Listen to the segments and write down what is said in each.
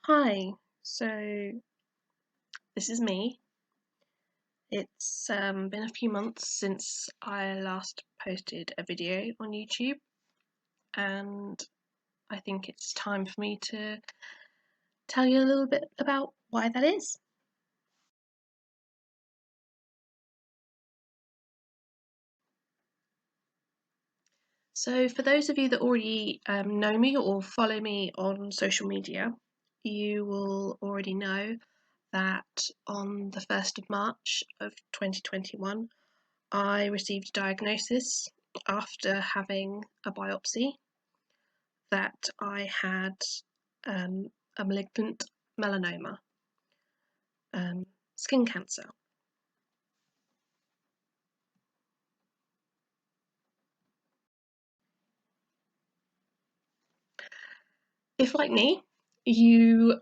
Hi, so this is me. It's been a few months since I last posted a video on YouTube, and I think it's time for me to tell you a little bit about why that is. So, for those of you that already know me or follow me on social media, you will already know that on the 1st of March of 2021, I received a diagnosis after having a biopsy that I had a malignant melanoma, skin cancer. If, like me, you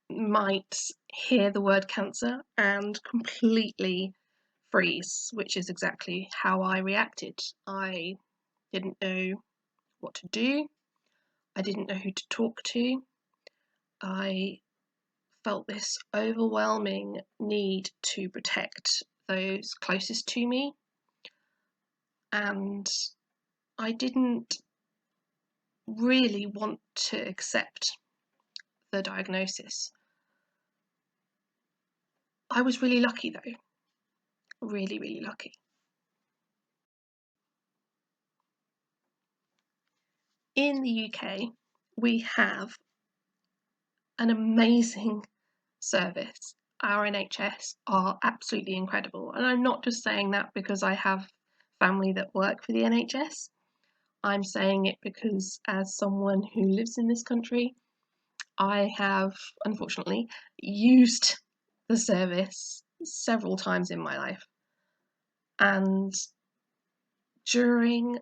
might hear the word cancer and completely freeze, which is exactly how I reacted. I didn't know what to do, I didn't know who to talk to. I felt this overwhelming need to protect those closest to me, and I didn't really want to accept the diagnosis. I was really lucky though, really, really lucky. In the UK, we have an amazing service. Our NHS are absolutely incredible, and I'm not just saying that because I have family that work for the NHS. I'm saying it because, as someone who lives in this country, I have unfortunately used the service several times in my life. And during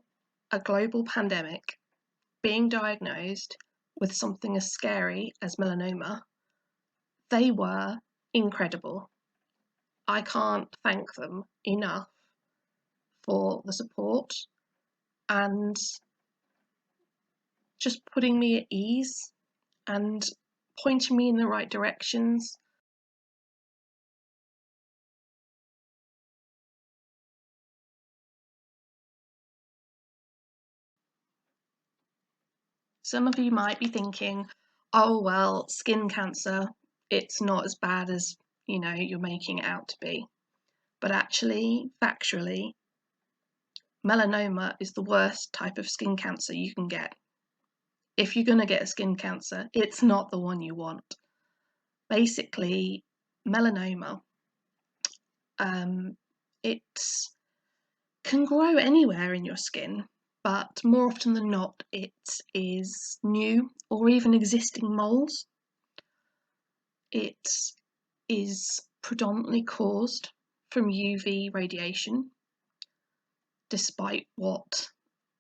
a global pandemic, being diagnosed with something as scary as melanoma, they were incredible. I can't thank them enough for the support and just putting me at ease and pointing me in the right directions. Some of you might be thinking, oh, well, skin cancer, it's not as bad as, you're making it out to be. But actually, factually, melanoma is the worst type of skin cancer you can get. If you're going to get a skin cancer, it's not the one you want. Basically, melanoma, it can grow anywhere in your skin, but more often than not, it is new or even existing moles. It is predominantly caused from UV radiation, despite what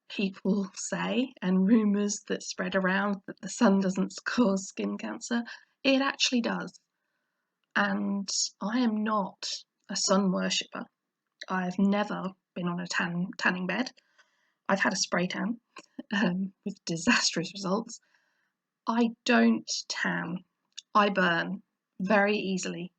people say and rumours that spread around that the sun doesn't cause skin cancer. It actually does. And I am not a sun worshipper. I've never been on a tanning bed. I've had a spray tan with disastrous results. I don't tan. I burn very easily.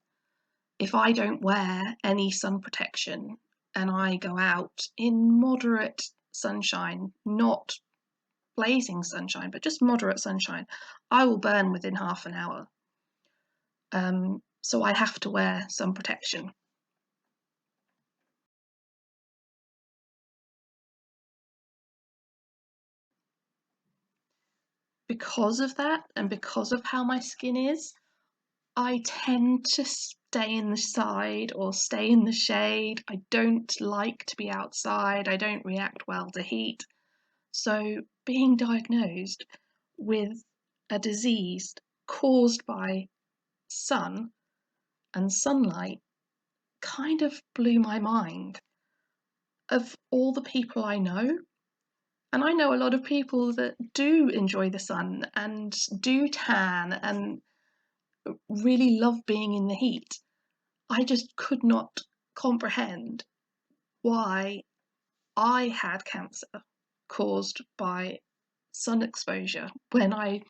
If I don't wear any sun protection and I go out in moderate sunshine, not blazing sunshine, but just moderate sunshine, I will burn within half an hour. So I have to wear sun protection. Because of that, and because of how my skin is, I tend to stay inside or stay in the shade. I don't like to be outside. I don't react well to heat. So being diagnosed with a disease caused by sun and sunlight kind of blew my mind. Of all the people I know, and I know a lot of people that do enjoy the sun and do tan and really love being in the heat, I just could not comprehend why I had cancer caused by sun exposure when I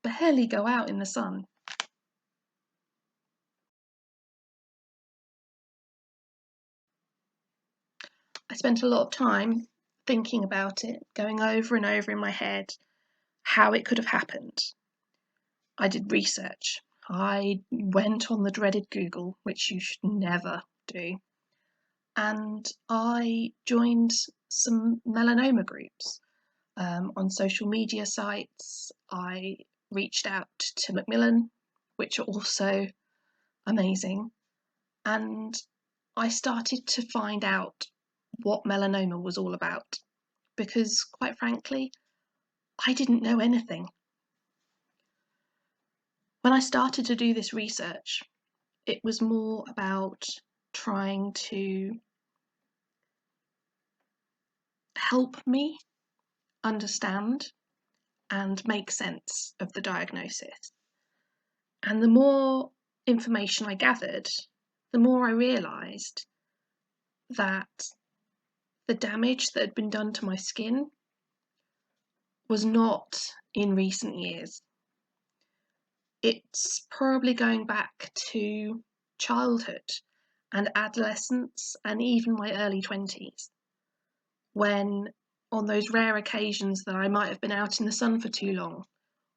barely go out in the sun. I spent a lot of time thinking about it, going over and over in my head how it could have happened. I did research. I went on the dreaded Google, which you should never do, and I joined some melanoma groups on social media sites. I reached out to Macmillan, which are also amazing, and I started to find out what melanoma was all about because, quite frankly, I didn't know anything. When I started to do this research, it was more about trying to help me understand and make sense of the diagnosis. And the more information I gathered, the more I realised that the damage that had been done to my skin was not in recent years. It's probably going back to childhood and adolescence and even my early 20s, when on those rare occasions that I might have been out in the sun for too long,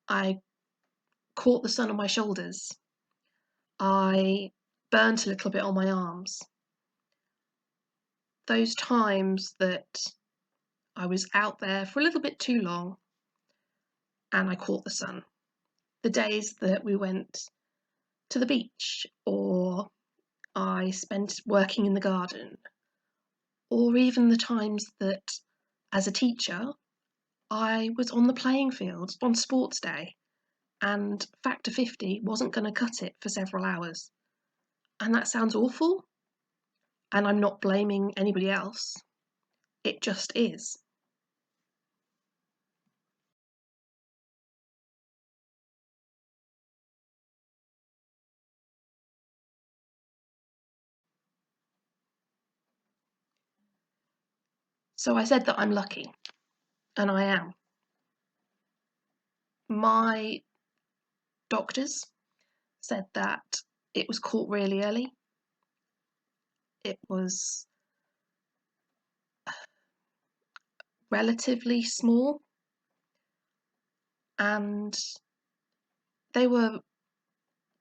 I caught the sun on my shoulders, I burnt a little bit on my arms. Those times that I was out there for a little bit too long and I caught the sun. The days that we went to the beach, or I spent working in the garden, or even the times that, as a teacher, I was on the playing field on sports day and factor 50 wasn't going to cut it for several hours. And that sounds awful, and I'm not blaming anybody else. It just is. So I said that I'm lucky, and I am. My doctors said that it was caught really early. It was relatively small, and they were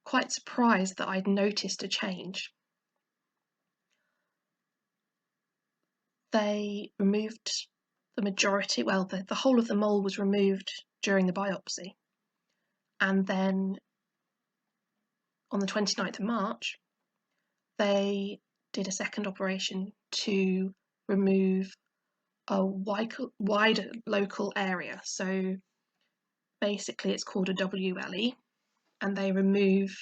quite surprised that I'd noticed a change. They removed the majority, well, the whole of the mole was removed during the biopsy. And then on the 29th of March, they did a second operation to remove a wider local area. So basically, it's called a WLE, and they remove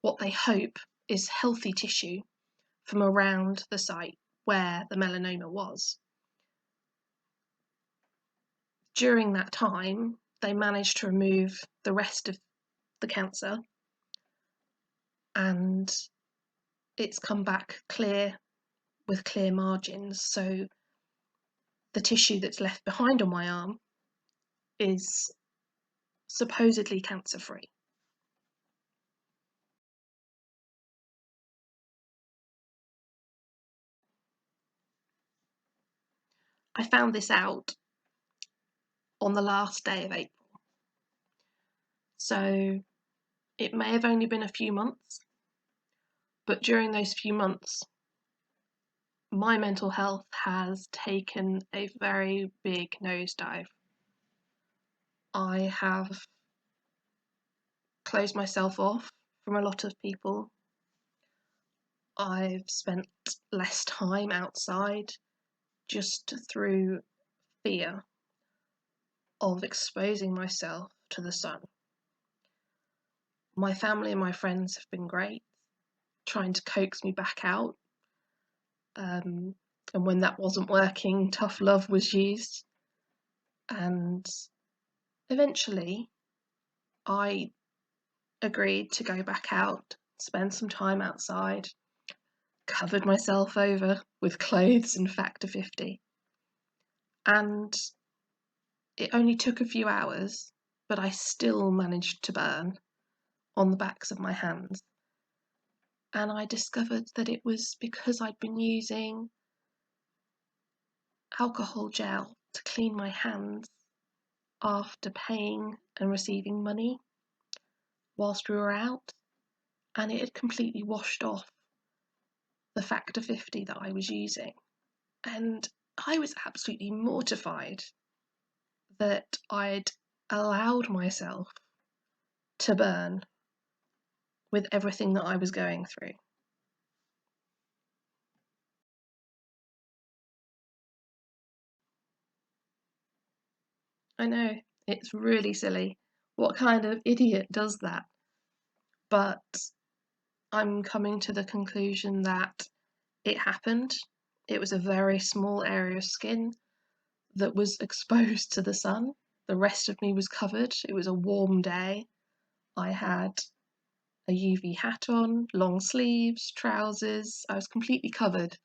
what they hope is healthy tissue from around the site where the melanoma was. During that time, they managed to remove the rest of the cancer, and it's come back clear with clear margins. So the tissue that's left behind on my arm is supposedly cancer-free. I found this out on the last day of April. So it may have only been a few months, but during those few months, my mental health has taken a very big nosedive. I have closed myself off from a lot of people. I've spent less time outside just through fear of exposing myself to the sun. My family and my friends have been great, trying to coax me back out. And when that wasn't working, tough love was used. And eventually, I agreed to go back out, spend some time outside, covered myself over with clothes and Factor 50. And it only took a few hours, but I still managed to burn on the backs of my hands. And I discovered that it was because I'd been using alcohol gel to clean my hands after paying and receiving money whilst we were out, and it had completely washed off the Factor 50 that I was using. And I was absolutely mortified that I'd allowed myself to burn with everything that I was going through. I know, it's really silly. What kind of idiot does that? But I'm coming to the conclusion that it happened. It was a very small area of skin that was exposed to the sun. The rest of me was covered. It was a warm day. I had a UV hat on, long sleeves, trousers. I was completely covered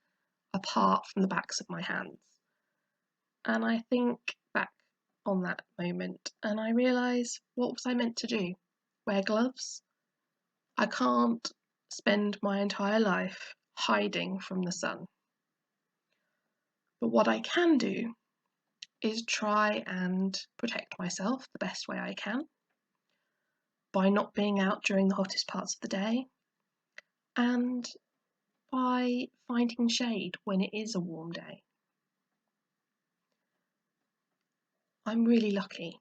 apart from the backs of my hands. And I think back on that moment and I realise, what was I meant to do? Wear gloves? I can't spend my entire life hiding from the sun. But what I can do is try and protect myself the best way I can by not being out during the hottest parts of the day and by finding shade when it is a warm day. I'm really lucky,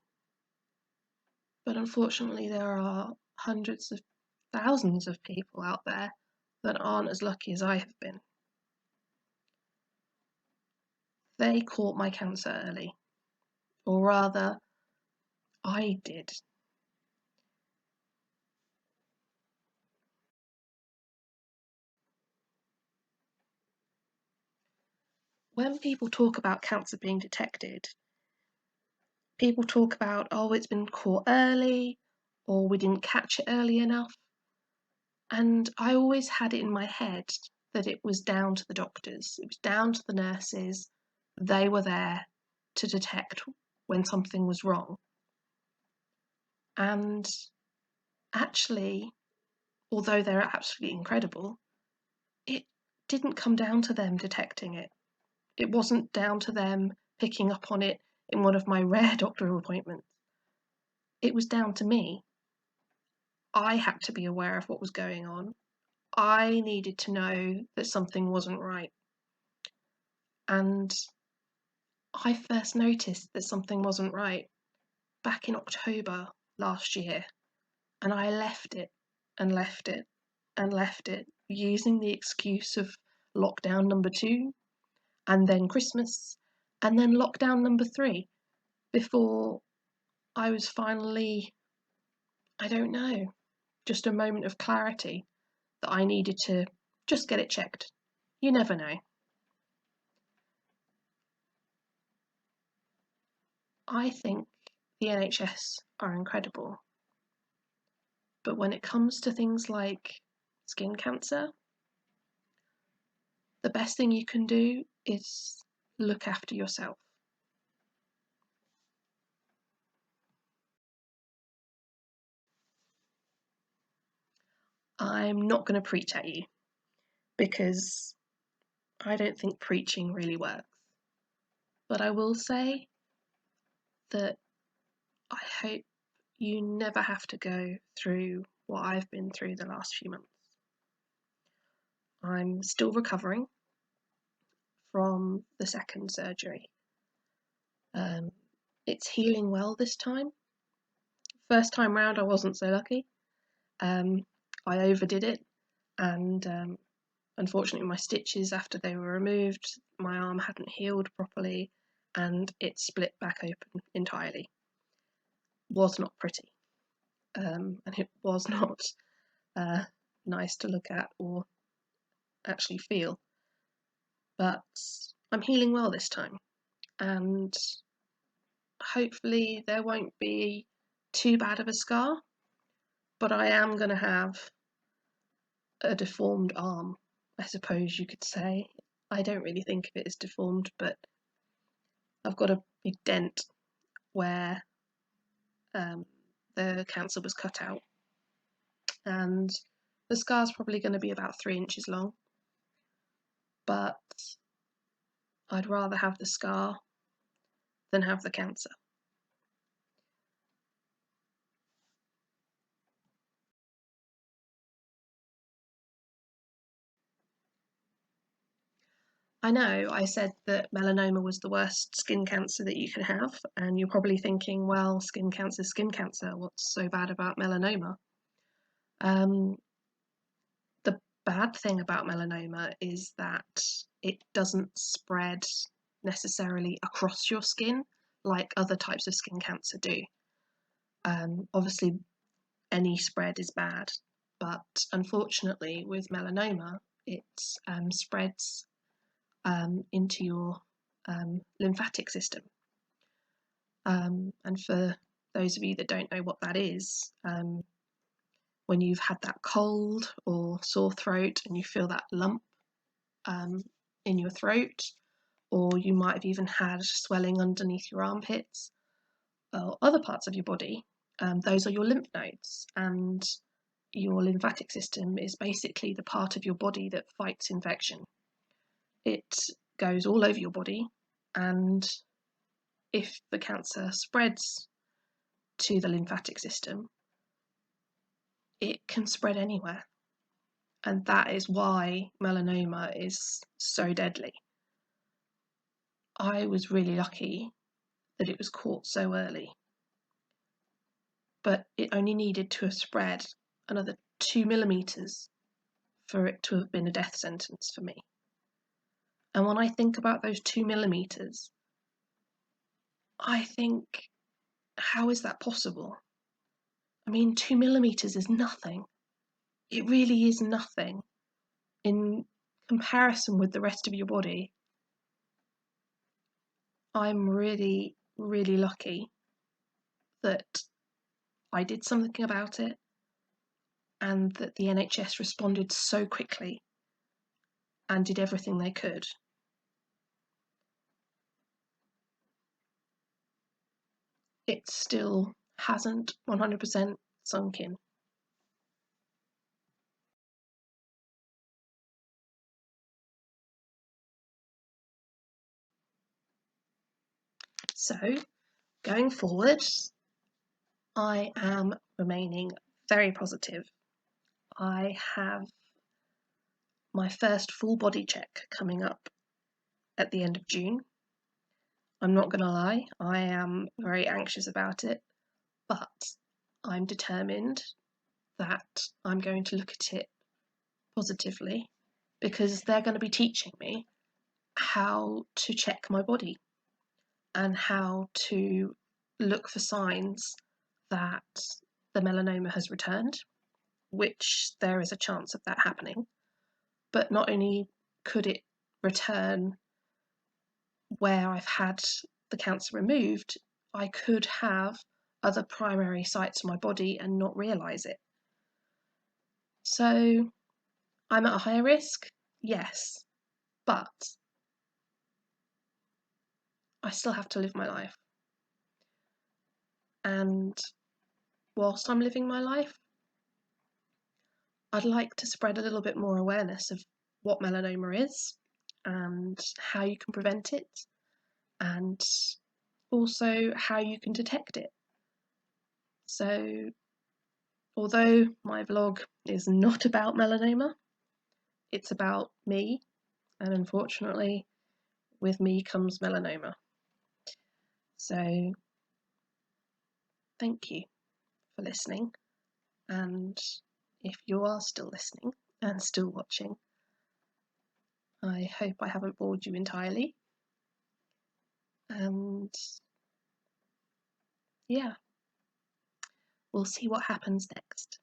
but unfortunately, there are hundreds of thousands of people out there that aren't as lucky as I have been. They caught my cancer early, or rather, I did. When people talk about cancer being detected, people talk about, oh, it's been caught early, or we didn't catch it early enough. And I always had it in my head that it was down to the doctors, it was down to the nurses. They were there to detect when something was wrong. And actually, although they're absolutely incredible, it didn't come down to them detecting it. It wasn't down to them picking up on it in one of my rare doctor appointments. It was down to me. I had to be aware of what was going on. I needed to know that something wasn't right. And I first noticed that something wasn't right back in October last year, and I left it and left it and left it, using the excuse of lockdown number 2, and then Christmas, and then lockdown number 3, before I was finally, I don't know, just a moment of clarity that I needed to just get it checked. You never know. I think the NHS are incredible, but when it comes to things like skin cancer, the best thing you can do is look after yourself. I'm not going to preach at you because I don't think preaching really works. But I will say that I hope you never have to go through what I've been through the last few months. I'm still recovering from the second surgery. Um, it's healing well this time. First time round, I wasn't so lucky. Um, I overdid it, and unfortunately my stitches after they were removed, my arm hadn't healed properly and it split back open entirely. Was not pretty, and it was not nice to look at or actually feel, but I'm healing well this time, and hopefully there won't be too bad of a scar, but I am going to have a deformed arm, I suppose you could say. I don't really think of it as deformed, but I've got a big dent where the cancer was cut out, and the scar's probably going to be about 3 inches long, but I'd rather have the scar than have the cancer. I know I said that melanoma was the worst skin cancer that you can have, and you're probably thinking, well, skin cancer, what's so bad about melanoma? Um, the bad thing about melanoma is that it doesn't spread necessarily across your skin like other types of skin cancer do. Obviously, any spread is bad, but unfortunately, with melanoma, it spreads into your lymphatic system. And for those of you that don't know what that is, when you've had that cold or sore throat and you feel that lump in your throat, or you might have even had swelling underneath your armpits or other parts of your body, those are your lymph nodes, and your lymphatic system is basically the part of your body that fights infection. It goes all over your body, and if the cancer spreads to the lymphatic system, it can spread anywhere. And that is why melanoma is so deadly. I was really lucky that it was caught so early, but it only needed to have spread another 2 millimeters for it to have been a death sentence for me. And when I think about those 2 millimeters, I think, how is that possible? I mean, 2 millimeters is nothing. It really is nothing in comparison with the rest of your body. I'm really, really lucky that I did something about it and that the NHS responded so quickly and did everything they could. It still hasn't 100% sunk in. So, going forward, I am remaining very positive. I have my first full body check coming up at the end of June. I'm not going to lie, I am very anxious about it, but I'm determined that I'm going to look at it positively, because they're going to be teaching me how to check my body and how to look for signs that the melanoma has returned, which there is a chance of that happening. But not only could it return where I've had the cancer removed, I could have other primary sites in my body and not realise it. So I'm at a higher risk, yes, but I still have to live my life. And whilst I'm living my life, I'd like to spread a little bit more awareness of what melanoma is and how you can prevent it, and also how you can detect it. So, although my vlog is not about melanoma, it's about me, and unfortunately, with me comes melanoma. So, thank you for listening, and if you are still listening and still watching. I hope I haven't bored you entirely. And yeah, we'll see what happens next.